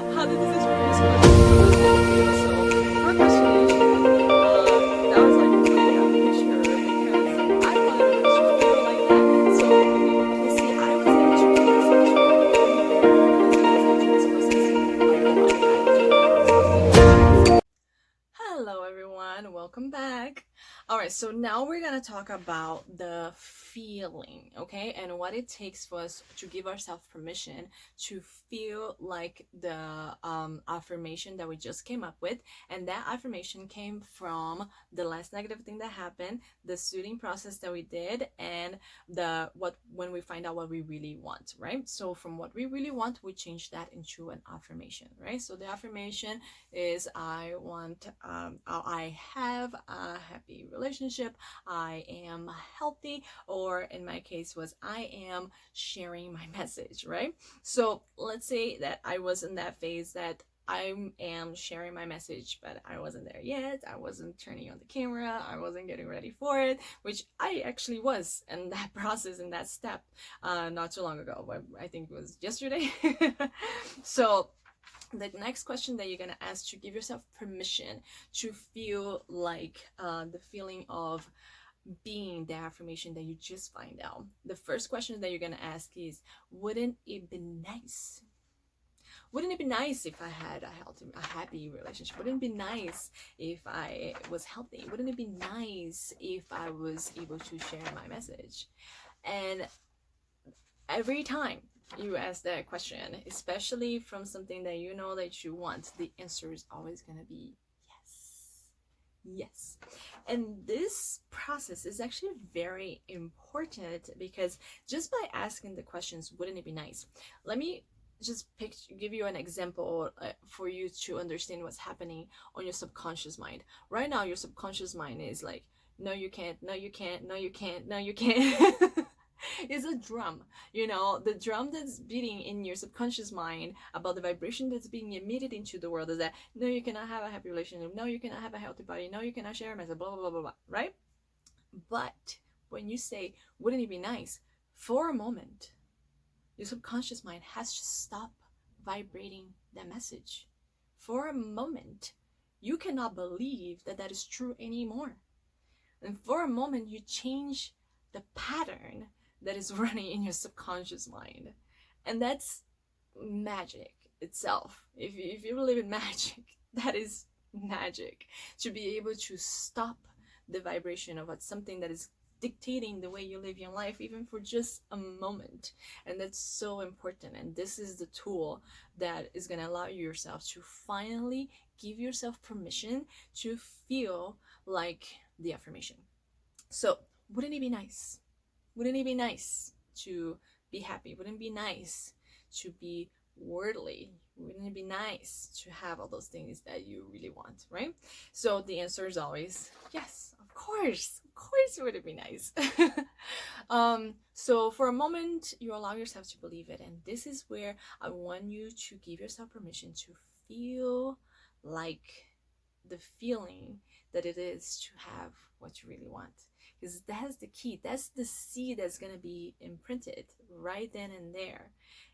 How did this experience feel? So procrastination, that was like really a picture because I wanted it to feel like that. So you see, I was able to process Hello everyone, welcome back. Alright, so now we're gonna talk about the feeling, okay, and what it takes for us to give ourselves permission to feel like the affirmation that we just came up with. And that affirmation came from the last negative thing that happened, the soothing process that we did, and when we find out what we really want, right? So from what we really want, we change that into an affirmation, right? So the affirmation is I have a happy relationship, I am healthy, or in my case was I am sharing my message, right? So let's say that I was in that phase that I am sharing my message, but I wasn't there yet. I wasn't turning on the camera. I wasn't getting ready for it, which I actually was in that process, in that step, not too long ago. I think it was yesterday. So the next question that you're going to ask to give yourself permission to feel like the feeling of being the affirmation that you just find out. The first question that you're going to ask is, wouldn't it be nice? Wouldn't it be nice if I had a happy relationship? Wouldn't it be nice if I was healthy? Wouldn't it be nice if I was able to share my message? And every time you ask that question, especially from something that you know that you want, the answer is always going to be yes. Yes. And this process is actually very important because just by asking the questions, wouldn't it be nice? Let me just give you an example for you to understand what's happening on your subconscious mind. Right now, your subconscious mind is like, no, you can't, no, you can't, no, you can't, no, you can't. It's a drum, the drum that's beating in your subconscious mind about the vibration that's being emitted into the world is that no, you cannot have a happy relationship, no, you cannot have a healthy body, no, you cannot share a message, blah blah blah blah blah, right? But when you say, wouldn't it be nice, for a moment your subconscious mind has to stop vibrating that message. For a moment you cannot believe that that is true anymore, and for a moment you change the pattern that is running in your subconscious mind. And that's magic itself. If you believe in magic, that is magic. To be able to stop the vibration of something that is dictating the way you live your life, even for just a moment. And that's so important. And this is the tool that is going to allow yourself to finally give yourself permission to feel like the affirmation. So wouldn't it be nice? Wouldn't it be nice to be happy? Wouldn't it be nice to be worldly? Wouldn't it be nice to have all those things that you really want, right? So the answer is always yes, of course would it be nice. So for a moment, you allow yourself to believe it. And this is where I want you to give yourself permission to feel like the feeling that it is to have what you really want. Because that's the key. That's the seed that's going to be imprinted right then and there.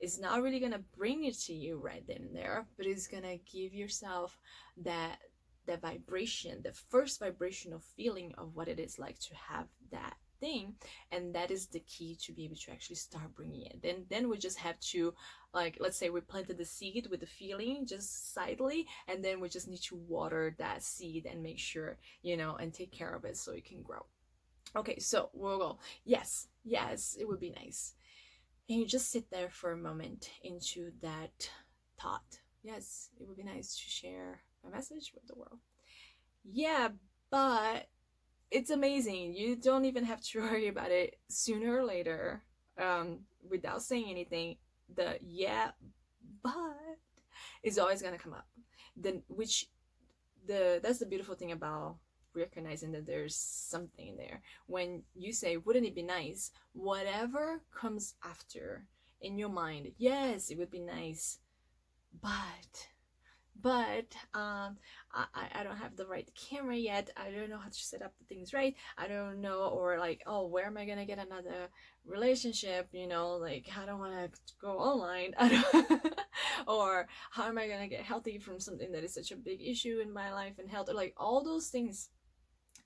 It's not really going to bring it to you right then and there, but it's going to give yourself that vibration, the first vibrational feeling of what it is like to have that thing. And that is the key to be able to actually start bringing it. Then we just have to, like, let's say we planted the seed with the feeling just sidely, and then we just need to water that seed and make sure, and take care of it so it can grow. Okay, so we'll go, yes, it would be nice. And you just sit there for a moment into that thought. Yes, it would be nice to share my message with the world. Yeah, but it's amazing. You don't even have to worry about it. Sooner or later, without saying anything, the yeah, but is always gonna come up. That's the beautiful thing about recognizing that there's something there. When you say, wouldn't it be nice, whatever comes after in your mind, yes, it would be nice, but but I don't have the right camera yet. I don't know how to set up the things right. I don't know, or like, oh, where am I gonna get another relationship? You know, like, I don't want to go online. I don't or how am I gonna get healthy from something that is such a big issue in my life and health? Or like all those things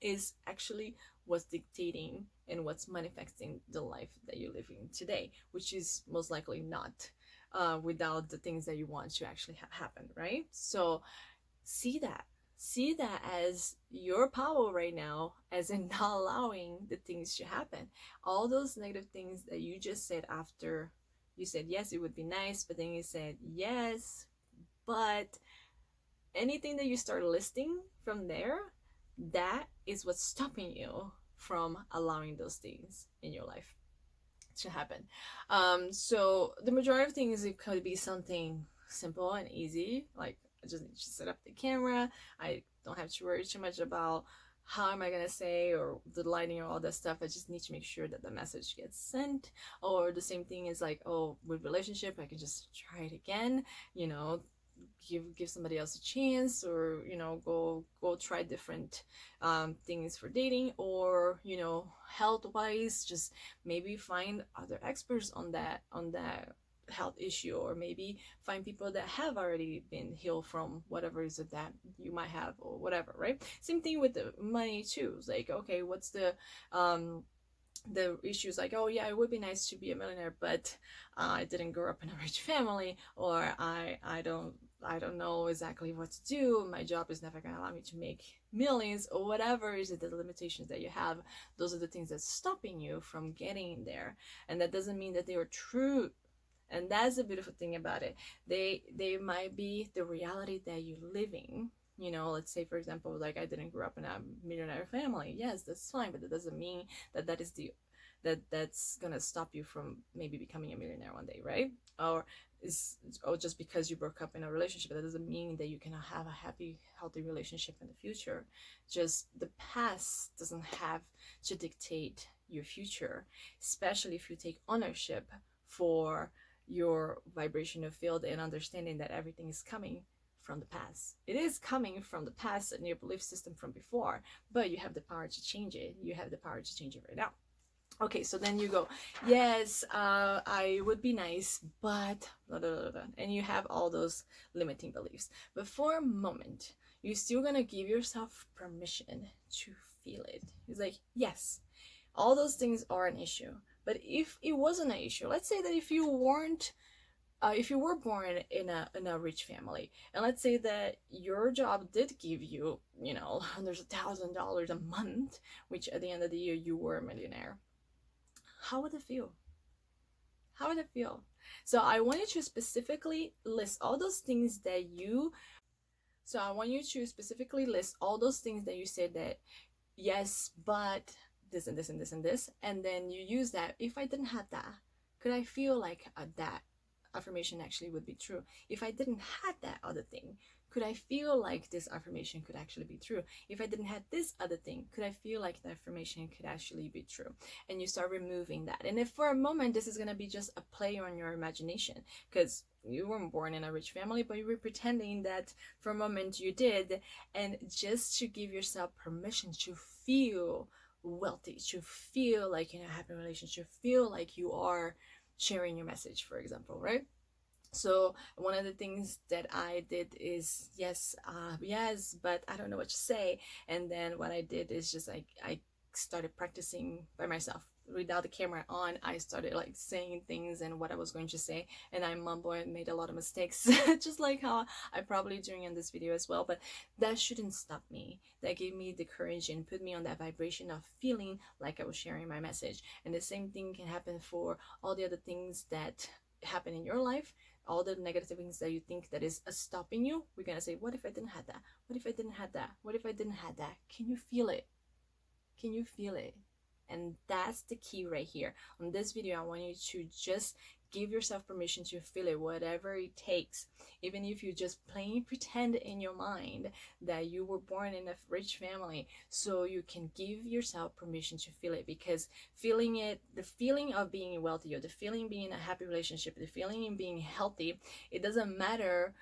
is actually what's dictating and what's manifesting the life that you're living today, which is most likely not without the things that you want to actually have happen, right? So see that. See that as your power right now, as in not allowing the things to happen. All those negative things that you just said after you said, yes, it would be nice, but then you said, yes, but anything that you start listing from there, that is what's stopping you from allowing those things in your life to happen. So the majority of things, it could be something simple and easy, like I just need to set up the camera. I don't have to worry too much about how am I gonna say or the lighting or all that stuff. I just need to make sure that the message gets sent. Or the same thing is like, oh, with relationship, I can just try it again, you know, give somebody else a chance, or you know, go try different things for dating, or you know, health wise, just maybe find other experts on that health issue, or maybe find people that have already been healed from whatever is it that you might have or whatever, right? Same thing with the money too. It's like, okay, what's the issues, like, oh yeah, it would be nice to be a millionaire, but I didn't grow up in a rich family, or I don't know exactly what to do. My job is never going to allow me to make millions, or whatever is it, the limitations that you have. Those are the things that's stopping you from getting there, and that doesn't mean that they are true. And that's the beautiful thing about it. They might be the reality that you're living. You know, let's say for example, like, I didn't grow up in a millionaire family. Yes, that's fine, but that doesn't mean that that is the that's gonna stop you from maybe becoming a millionaire one day, right? Or is or just because you broke up in a relationship, that doesn't mean that you cannot have a happy, healthy relationship in the future. Just the past doesn't have to dictate your future, especially if you take ownership for your vibrational field and understanding that everything is coming from the past. It is coming from the past and your belief system from before, but you have the power to change it. You have the power to change it right now. Okay, so then you go, yes, I would be nice, but blah, blah, blah, blah. And you have all those limiting beliefs. But for a moment, you're still gonna give yourself permission to feel it. It's like, yes, all those things are an issue. But if it wasn't an issue, let's say that if you weren't if you were born in a rich family, and let's say that your job did give you, you know, hundreds of $1,000s a month, which at the end of the year you were a millionaire, how would it feel? How would it feel? So I want you to specifically list all those things that you. So I want you to specifically list all those things that you said that yes, but this and this and this and this, and then you use that. If I didn't have that, could I feel like that affirmation actually would be true? If I didn't have that other thing, could I feel like this affirmation could actually be true? If I didn't have this other thing, could I feel like the affirmation could actually be true? And you start removing that. And if for a moment this is going to be just a play on your imagination, because you weren't born in a rich family, but you were pretending that for a moment you did, and just to give yourself permission to feel wealthy, to feel like in a happy relationship, feel like you are sharing your message, for example, right? So one of the things that I did is yes, but I don't know what to say. And then what I did is just like I started practicing by myself without the camera on. I started like saying things and what I was going to say, and I mumbled and made a lot of mistakes, just like how I probably doing in this video as well. But that shouldn't stop me. That gave me the courage and put me on that vibration of feeling like I was sharing my message. And the same thing can happen for all the other things that happen in your life. All the negative things that you think that is stopping you, we're gonna say, what if I didn't have that? What if I didn't have that? What if I didn't have that? Can you feel it? Can you feel it? And that's the key right here. On this video, I want you to just give yourself permission to feel it, whatever it takes. Even if you just plain pretend in your mind that you were born in a rich family, so you can give yourself permission to feel it. Because feeling it, the feeling of being wealthy, or the feeling being in a happy relationship, the feeling in being healthy, it doesn't matter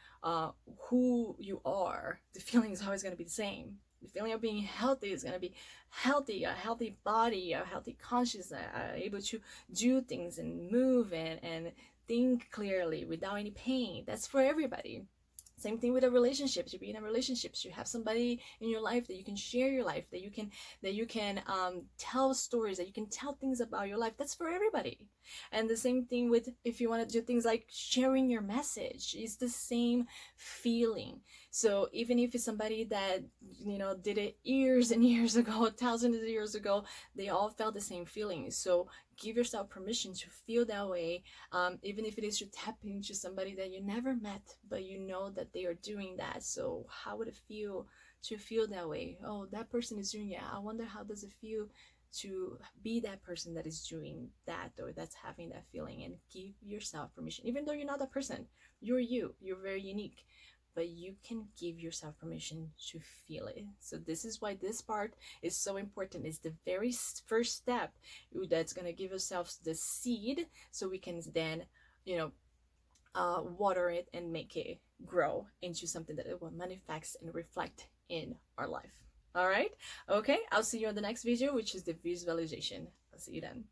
who you are, the feeling is always going to be the same. The feeling of being healthy is going to be healthy, a healthy body, a healthy conscience, able to do things and move and think clearly without any pain. That's for everybody. Same thing with a relationship. To be in a relationship, you have somebody in your life that you can share your life, that you can tell stories, that you can tell things about your life. That's for everybody. And the same thing with, if you want to do things like sharing your message, it's the same feeling. So even if it's somebody that, you know, did it years and years ago, thousands of years ago, they all felt the same feeling. So give yourself permission to feel that way, even if it is to tap into somebody that you never met, but you know that they are doing that. So how would it feel to feel that way? Oh, that person is doing it. I wonder how does it feel to be that person that is doing that, or that's having that feeling. And give yourself permission. Even though you're not that person, you're very unique, but you can give yourself permission to feel it. So this is why this part is so important. It's the very first step that's going to give yourself the seed, so we can then, you know, water it and make it grow into something that it will manifest and reflect in our life. All right. Okay, I'll see you on the next video, which is the visualization. I'll see you then.